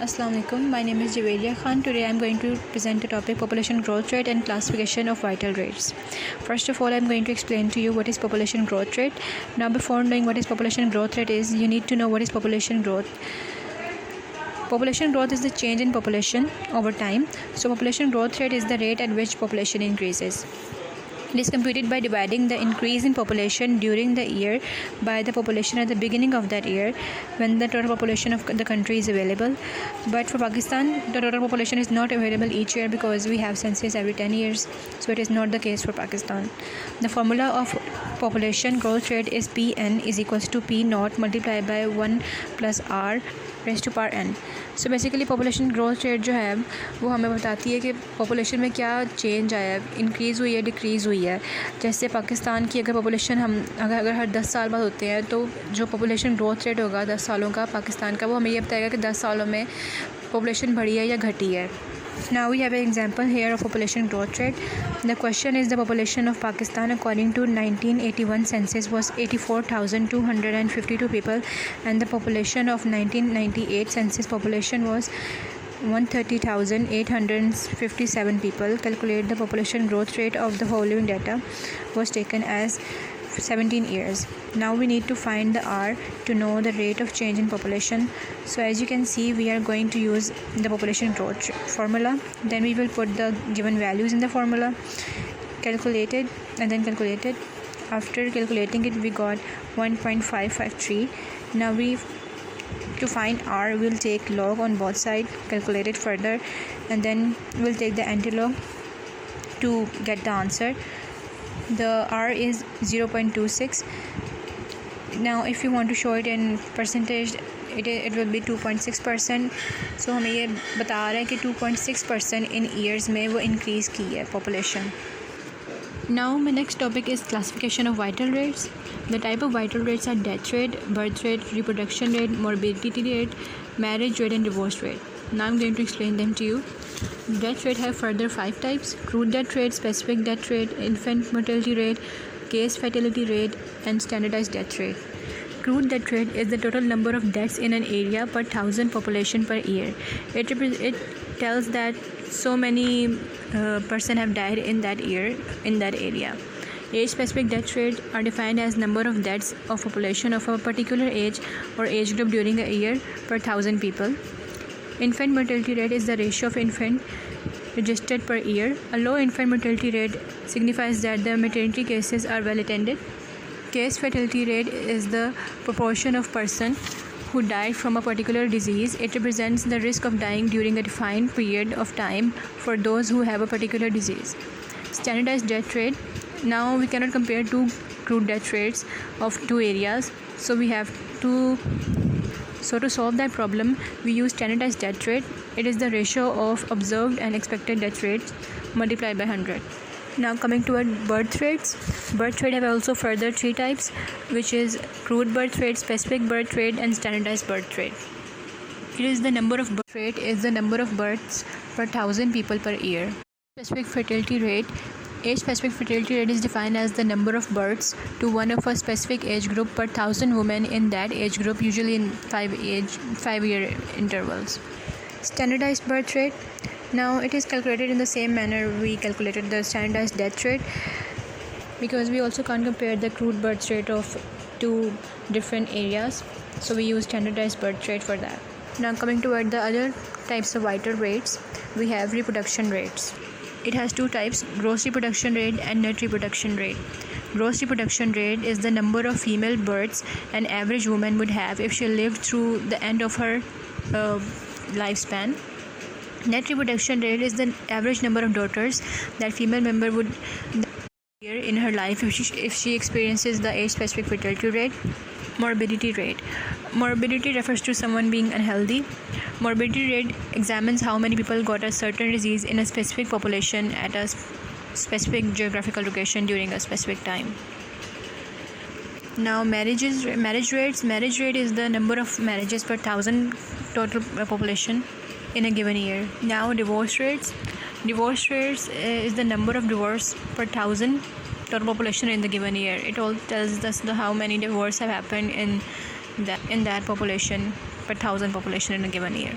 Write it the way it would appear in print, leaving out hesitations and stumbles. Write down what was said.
Assalamu alaikum. My name is Javelia Khan. Today I am going to present the topic population growth rate and classification of vital rates. First of all, I am going to explain to you what is population growth rate. Now, before knowing what is population growth rate is, you need to know what is population growth. Population growth is the change in population over time. So, population growth rate is the rate at which population increases. It is computed by dividing the increase in population during the year by the population at the beginning of that year when the total population of the country is available. But for Pakistan, the total population is not available each year because we have census every 10 years. So it is not the case for Pakistan. The formula of population growth rate is Pn is equals to P naught multiplied by 1 plus R raised to power n. So basically population growth rate जो है वो हमें बताती है कि population में क्या change आया है, इंक्रीज़ हुई है, डिक्रीज़ हुई है। जैसे पाकिस्तान की अगर पॉपुलेशन अगर हर 10 साल बाद होते हैं तो जो पॉपुलेशन ग्रोथ रेट होगा 10 सालों का पाकिस्तान का, वो हमें ये बताएगा कि 10 सालों में पॉपुलेशन बढ़ी है या घटी है। Now we have an example here of population growth rate. The question is the population of Pakistan according to 1981 census was 84,252 people and the population of 1998 census population was 130,857 people. Calculate the population growth rate of the following data was taken as 17 years. Now we need to find the R to know the rate of change in population. So as you can see, we are going to use the population growth formula. Then we will put the given values in the formula, calculated and then calculated. After calculating it, we got 1.553. Now to find R, we'll take log on both sides, calculate it further, and then we'll take the antilog to get the answer. The R is 0.26. Now if you want to show it in percentage, it will be 2.6%. So हमें ये बता रहा है कि 2.6% in years में वो increase की है population. Now my next topic is classification of vital rates. The type of vital rates are death rate, birth rate, reproduction rate, morbidity rate, marriage rate and divorce rate. Now I'm going to explain them to you. Death rate have further 5 types: crude death rate, specific death rate, infant mortality rate, case fatality rate and standardized death rate. Crude death rate is the total number of deaths in an area per 1,000 population per year. It tells that so many person have died in that year in that area. Age specific death rate are defined as number of deaths of population of a particular age or age group during a year per 1,000 people. Infant mortality rate is the ratio of infant registered per year. A low infant mortality rate signifies that the maternity cases are well attended. Case fatality rate is the proportion of person who died from a particular disease. It represents the risk of dying during a defined period of time for those who have a particular disease. Standardized death rate. Now we cannot compare two crude death rates of two areas, so we have to solve that problem, we use standardized death rate. It is the ratio of observed and expected death rates multiplied by 100. Now coming to our birth rates. Birth rate have also further 3 types, which is crude birth rate, specific birth rate and standardized birth rate. It is the number of birth rate is the number of births per 1,000 people per year. Specific fertility rate. Age specific fertility rate is defined as the number of births to one of a specific age group per 1,000 women in that age group, usually in 5-year intervals. Standardized birth rate. Now it is calculated in the same manner we calculated the standardized death rate, because we also can't compare the crude birth rate of 2 different areas, so we use standardized birth rate for that. Now coming to the other types of vital rates, we have reproduction rates. It has 2 types: gross reproduction rate and net reproduction rate. Gross reproduction rate is the number of female births an average woman would have if she lived through the end of her lifespan. Net reproduction rate is the average number of daughters that female member would year in her life if she experiences the age specific fertility rate. Morbidity rate. Morbidity refers to someone being unhealthy. Morbidity rate examines how many people got a certain disease in a specific population at a specific geographical location during a specific time. Now marriage rates. Marriage rate is the number of marriages per 1,000 total population in a given year. Now divorce rates. Divorce rates is the number of divorce per 1,000 total population in the given year. It all tells us how many divorces have happened in that population per 1,000 population in a given year.